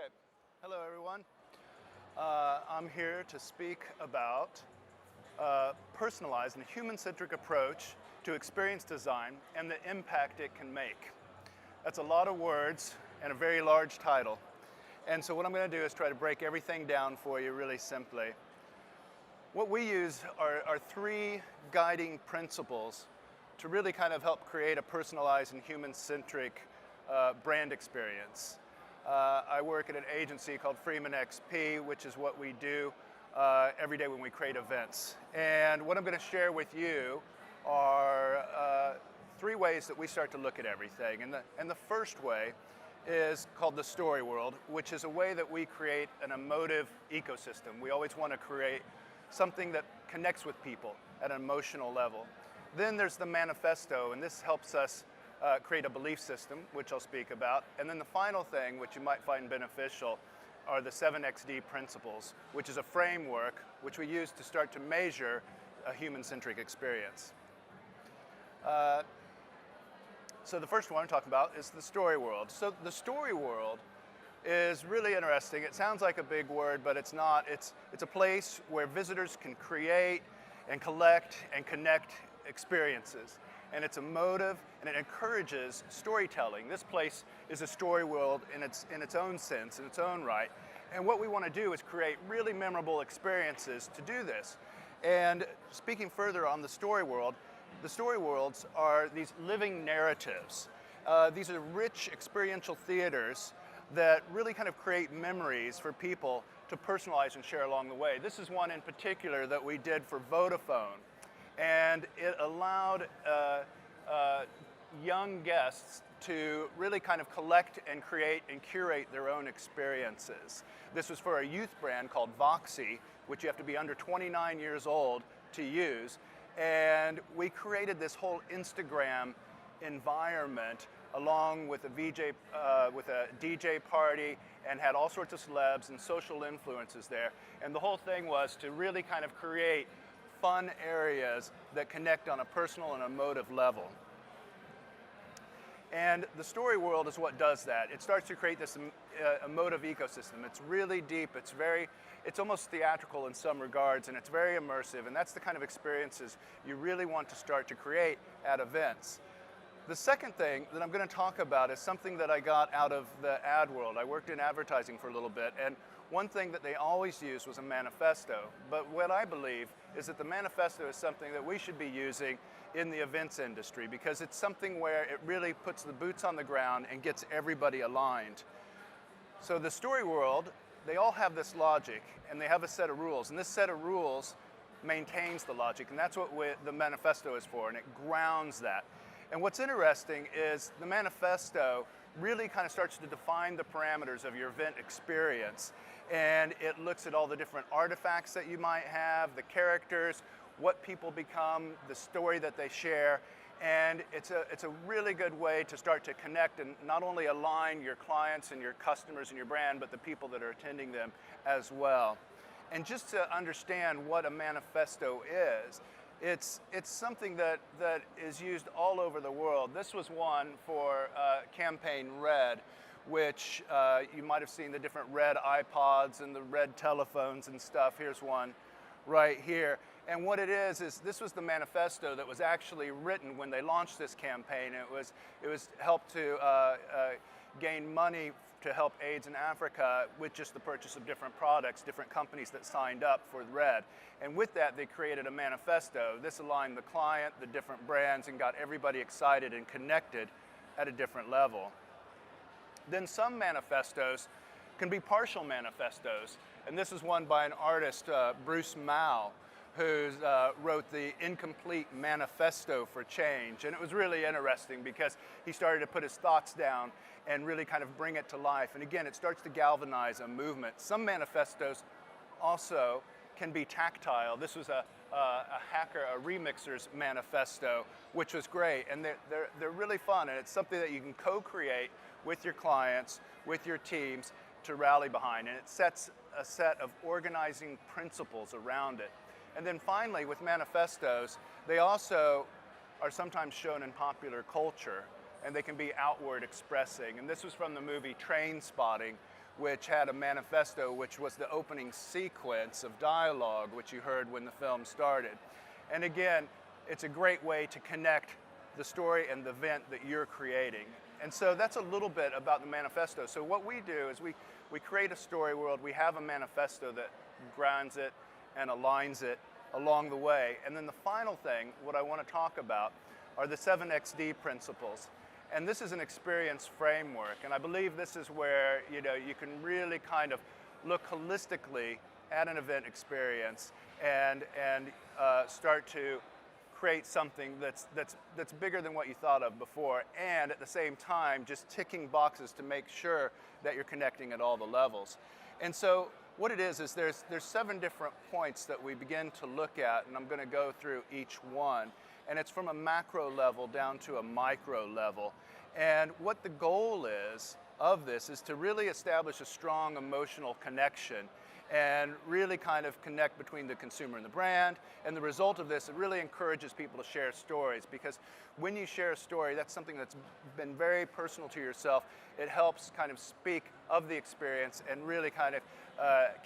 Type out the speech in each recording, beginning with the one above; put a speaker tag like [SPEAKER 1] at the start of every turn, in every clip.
[SPEAKER 1] Okay, hello everyone. I'm here to speak about personalized and human-centric approach to experience design and the impact it can make. That's a lot of words and a very large title. And so what I'm going to do is try to break everything down for you really simply. What we use are three guiding principles to really kind of help create a personalized and human-centric brand experience. I work at an agency called Freeman XP, which is what we do every day when we create events. And what I'm going to share with you are three ways that we start to look at everything. And the first way is called the story world, which is a way that we create an emotive ecosystem. We always want to create something that connects with people at an emotional level. Then there's the manifesto, and this helps us create a belief system, which I'll speak about. And then the final thing, which you might find beneficial, are the 7XD principles, which is a framework which we use to start to measure a human-centric experience. So the first one I'm talking about is the story world. So the story world is really interesting. It sounds like a big word, but it's not. It's a place where visitors can create and collect and connect experiences. And it's emotive, and it encourages storytelling. This place is a story world in its own sense, in its own right. And what we want to do is create really memorable experiences to do this. And speaking further on the story world, the story worlds are these living narratives. These are rich experiential theaters that really kind of create memories for people to personalize and share along the way. This is one in particular that we did for Vodafone. And it allowed young guests to really kind of collect and create and curate their own experiences. This was for a youth brand called Voxy, which you have to be under 29 years old to use. And we created this whole Instagram environment along with a DJ party, and had all sorts of celebs and social influences there. And the whole thing was to really kind of create fun areas that connect on a personal and emotive level. And the story world is what does that. It starts to create this emotive ecosystem. It's really deep, it's almost theatrical in some regards, and it's very immersive, and that's the kind of experiences you really want to start to create at events. The second thing that I'm going to talk about is something that I got out of the ad world. I worked in advertising for a little bit, and one thing that they always used was a manifesto. But what I believe is that the manifesto is something that we should be using in the events industry, because it's something where it really puts the boots on the ground and gets everybody aligned. So the story world, they all have this logic, and they have a set of rules, and this set of rules maintains the logic, and that's what the manifesto is for, and it grounds that. And what's interesting is the manifesto really kind of starts to define the parameters of your event experience. And it looks at all the different artifacts that you might have, the characters, what people become, the story that they share. And it's a really good way to start to connect and not only align your clients and your customers and your brand, but the people that are attending them as well. And just to understand what a manifesto is, it's something that is used all over the world. This was one for Campaign Red, which you might have seen the different red iPods and the red telephones and stuff. Here's one right here. And what it is this was the manifesto that was actually written when they launched this campaign. It was helped to gain money to help AIDS in Africa with just the purchase of different products, different companies that signed up for Red. And with that, they created a manifesto. This aligned the client, the different brands, and got everybody excited and connected at a different level. Then some manifestos can be partial manifestos. And this is one by an artist, Bruce Mao, who wrote the Incomplete Manifesto for Change. And it was really interesting because he started to put his thoughts down and really kind of bring it to life. And again, it starts to galvanize a movement. Some manifestos also can be tactile. This was a remixer's manifesto, which was great. And they're really fun, and it's something that you can co-create with your clients, with your teams, to rally behind. And it sets a set of organizing principles around it. And then finally, with manifestos, they also are sometimes shown in popular culture, and they can be outward expressing. And this was from the movie Trainspotting, which had a manifesto, which was the opening sequence of dialogue, which you heard when the film started. And again, it's a great way to connect the story and the event that you're creating. And so that's a little bit about the manifesto. So what we do is we create a story world, we have a manifesto that grounds it and aligns it along the way. And then the final thing, what I want to talk about, are the 7XD principles. And this is an experience framework, and I believe this is where you can really kind of look holistically at an event experience and start to create something that's bigger than what you thought of before, and at the same time just ticking boxes to make sure that you're connecting at all the levels. And so what it is there's 7 different points that we begin to look at, and I'm going to go through each one. And it's from a macro level down to a micro level. And what the goal is of this is to really establish a strong emotional connection and really kind of connect between the consumer and the brand. And the result of this, it really encourages people to share stories, because when you share a story, that's something that's been very personal to yourself. It helps kind of speak of the experience and really kind of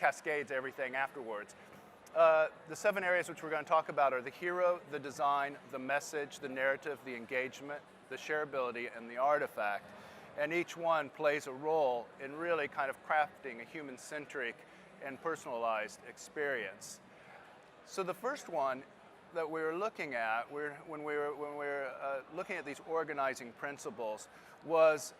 [SPEAKER 1] cascades everything afterwards. The 7 areas which we're going to talk about are the hero, the design, the message, the narrative, the engagement, the shareability, and the artifact. And each one plays a role in really kind of crafting a human-centric and personalized experience. So the first one that we were looking at when we were looking at these organizing principles was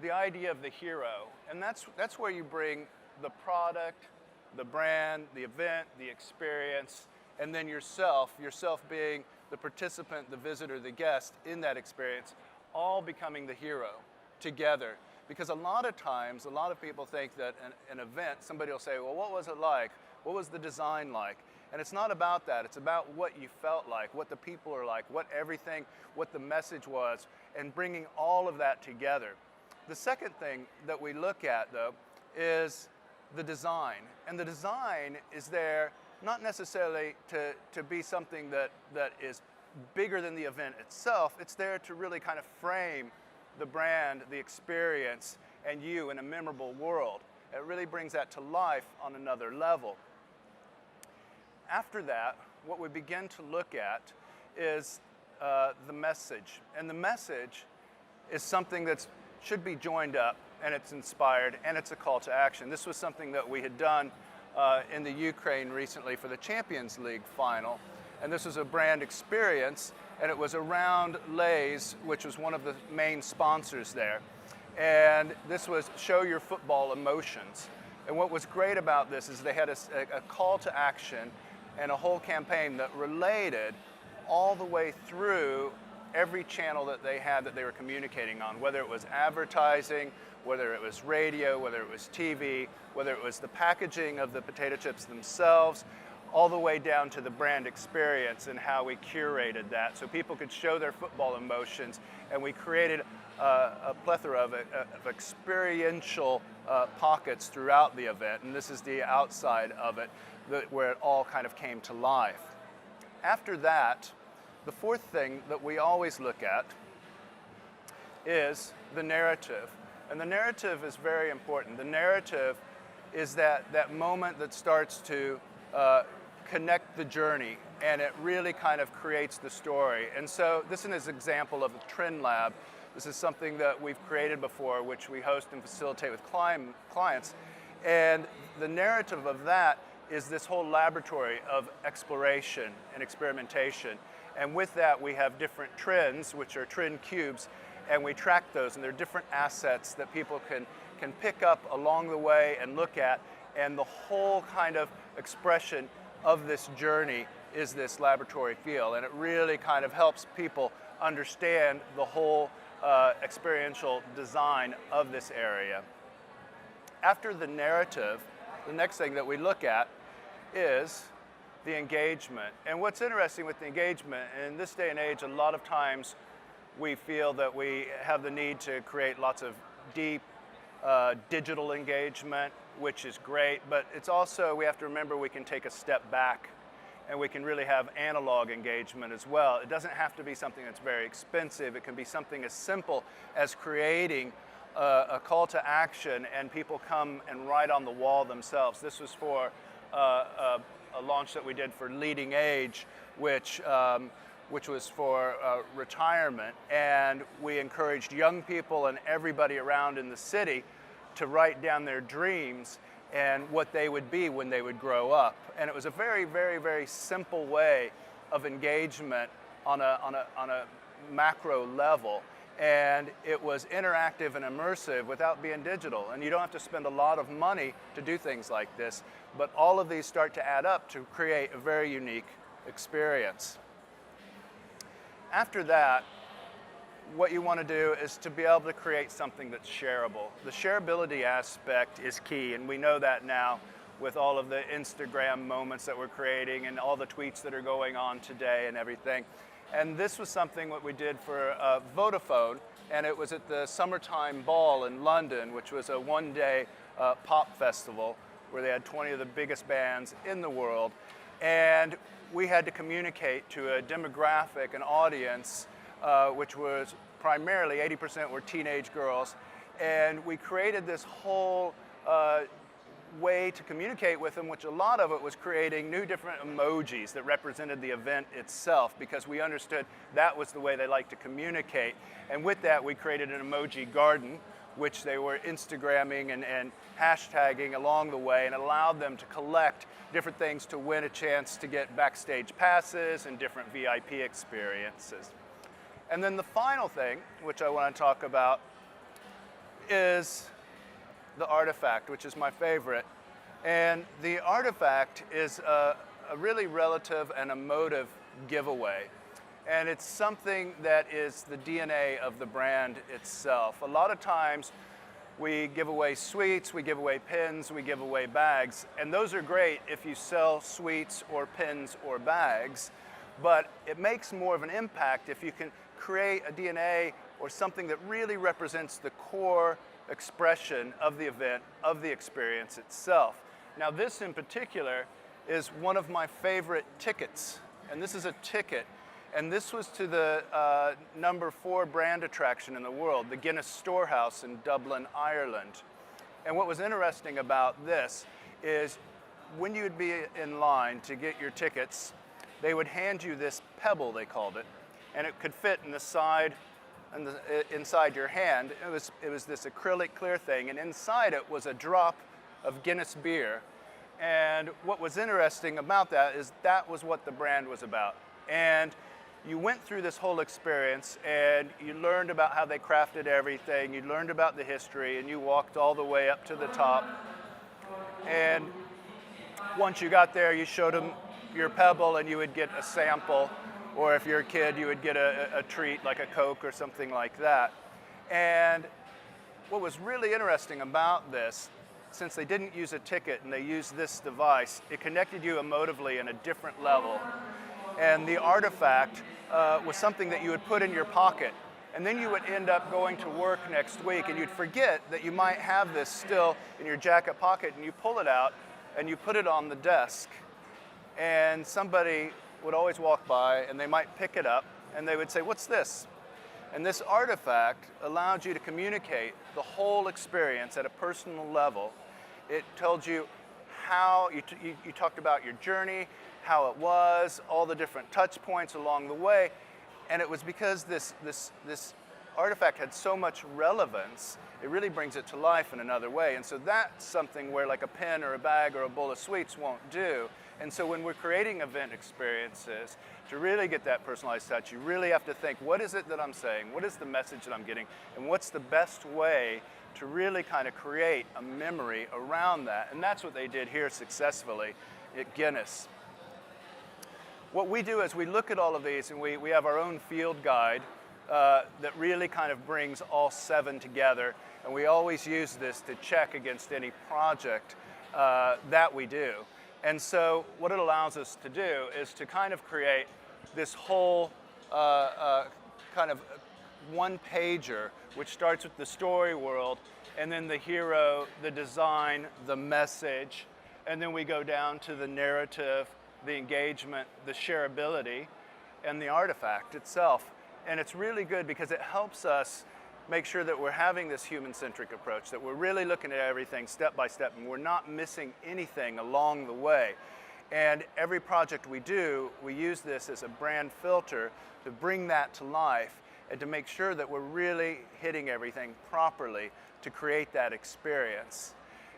[SPEAKER 1] the idea of the hero. And that's where you bring the product, the brand, the event, the experience, and then yourself being the participant, the visitor, the guest in that experience, all becoming the hero together. Because a lot of times, a lot of people think that an event, somebody will say, well, what was it like? What was the design like? And it's not about that. It's about what you felt like, what the people are like, what the message was, and bringing all of that together. The second thing that we look at, though, is the design. And the design is there not necessarily to be something that is bigger than the event itself. It's there to really kind of frame the brand, the experience, and you in a memorable world. It really brings that to life on another level. After that, what we begin to look at is the message. And the message is something that should be joined up, and it's inspired, and it's a call to action. This was something that we had done in the Ukraine recently for the Champions League final. And this was a brand experience, and it was around Lay's, which was one of the main sponsors there. And this was show your football emotions. And what was great about this is they had a call to action and a whole campaign that related all the way through every channel that they had that they were communicating on, whether it was advertising, whether it was radio, whether it was TV, whether it was the packaging of the potato chips themselves, all the way down to the brand experience and how we curated that so people could show their football emotions. And we created a plethora of experiential pockets throughout the event. And this is the outside of it, where it all kind of came to life. After that, the fourth thing that we always look at is the narrative. And the narrative is very important. The narrative is that moment that starts to connect the journey, and it really kind of creates the story. And so this is an example of a trend lab. This is something that we've created before, which we host and facilitate with clients. And the narrative of that is this whole laboratory of exploration and experimentation. And with that, we have different trends, which are trend cubes, and we track those. And they're different assets that people can pick up along the way and look at. And the whole kind of expression of this journey is this laboratory feel. And it really kind of helps people understand the whole experiential design of this area. After the narrative, the next thing that we look at is the engagement. And what's interesting with the engagement, in this day and age, a lot of times we feel that we have the need to create lots of deep digital engagement, which is great, but it's also, we have to remember, we can take a step back and we can really have analog engagement as well. It doesn't have to be something that's very expensive. It can be something as simple as creating a call to action, and people come and write on the wall themselves. This was for a launch that we did for Leading Age, which was for retirement, and we encouraged young people and everybody around in the city to write down their dreams and what they would be when they would grow up. And it was a very, very, very simple way of engagement on a macro level. And it was interactive and immersive without being digital. And you don't have to spend a lot of money to do things like this, but all of these start to add up to create a very unique experience. After that, what you want to do is to be able to create something that's shareable. The shareability aspect is key, and we know that now with all of the Instagram moments that we're creating and all the tweets that are going on today and everything. And this was something what we did for Vodafone, and it was at the Summertime Ball in London, which was a one-day pop festival where they had 20 of the biggest bands in the world. And we had to communicate to a demographic, an audience, which was primarily 80% were teenage girls. And we created this whole way to communicate with them, which a lot of it was creating new different emojis that represented the event itself, because we understood that was the way they like to communicate. And with that, we created an emoji garden, which they were Instagramming and hashtagging along the way, and allowed them to collect different things to win a chance to get backstage passes and different VIP experiences. And then the final thing, which I want to talk about, is the artifact, which is my favorite. And the artifact is a really relative and emotive giveaway. And it's something that is the DNA of the brand itself. A lot of times we give away sweets, we give away pins, we give away bags, and those are great if you sell sweets or pins or bags, but it makes more of an impact if you can create a DNA or something that really represents the core expression of the event, of the experience itself. Now this in particular is one of my favorite tickets, and this is a ticket, and this was to the number 4 brand attraction in the world, the Guinness Storehouse in Dublin, Ireland. And what was interesting about this is when you'd be in line to get your tickets, they would hand you this pebble, they called it, and it could fit in the side and inside your hand. It was this acrylic clear thing, and inside it was a drop of Guinness beer. And what was interesting about that is that was what the brand was about. And you went through this whole experience and you learned about how they crafted everything, you learned about the history, and you walked all the way up to the top. And once you got there, you showed them your pebble and you would get a sample, or if you're a kid, you would get a treat like a Coke or something like that. And what was really interesting about this, since they didn't use a ticket and they used this device, it connected you emotively in a different level. And the artifact was something that you would put in your pocket. And then you would end up going to work next week and you'd forget that you might have this still in your jacket pocket, and you pull it out and you put it on the desk. And somebody would always walk by and they might pick it up and they would say, "What's this?" And this artifact allowed you to communicate the whole experience at a personal level. It told you how, you talked about your journey, how it was, all the different touch points along the way. And it was because this artifact had so much relevance, it really brings it to life in another way. And so that's something where like a pen or a bag or a bowl of sweets won't do. And so when we're creating event experiences, to really get that personalized touch, you really have to think, what is it that I'm saying? What is the message that I'm getting? And what's the best way to really kind of create a memory around that? And that's what they did here successfully at Guinness. What we do is we look at all of these, and we have our own field guide that really kind of brings all 7 together. And we always use this to check against any project that we do. And so what it allows us to do is to kind of create this whole kind of one-pager, which starts with the story world, and then the hero, the design, the message, and then we go down to the narrative, the engagement, the shareability, and the artifact itself. And it's really good because it helps us make sure that we're having this human-centric approach, that we're really looking at everything step by step, and we're not missing anything along the way. And every project we do, we use this as a brand filter to bring that to life and to make sure that we're really hitting everything properly to create that experience.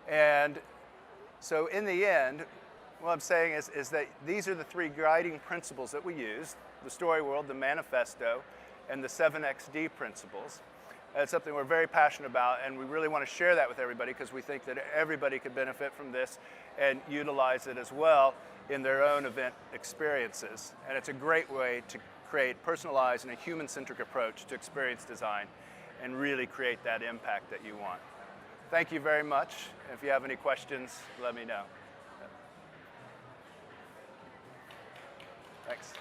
[SPEAKER 1] And so in the end, what I'm saying is that these are the three guiding principles that we use: the story world, the manifesto, and the 7XD principles. It's something we're very passionate about, and we really want to share that with everybody because we think that everybody could benefit from this and utilize it as well in their own event experiences. And it's a great way to create personalized and a human-centric approach to experience design and really create that impact that you want. Thank you very much. If you have any questions, let me know. Thanks.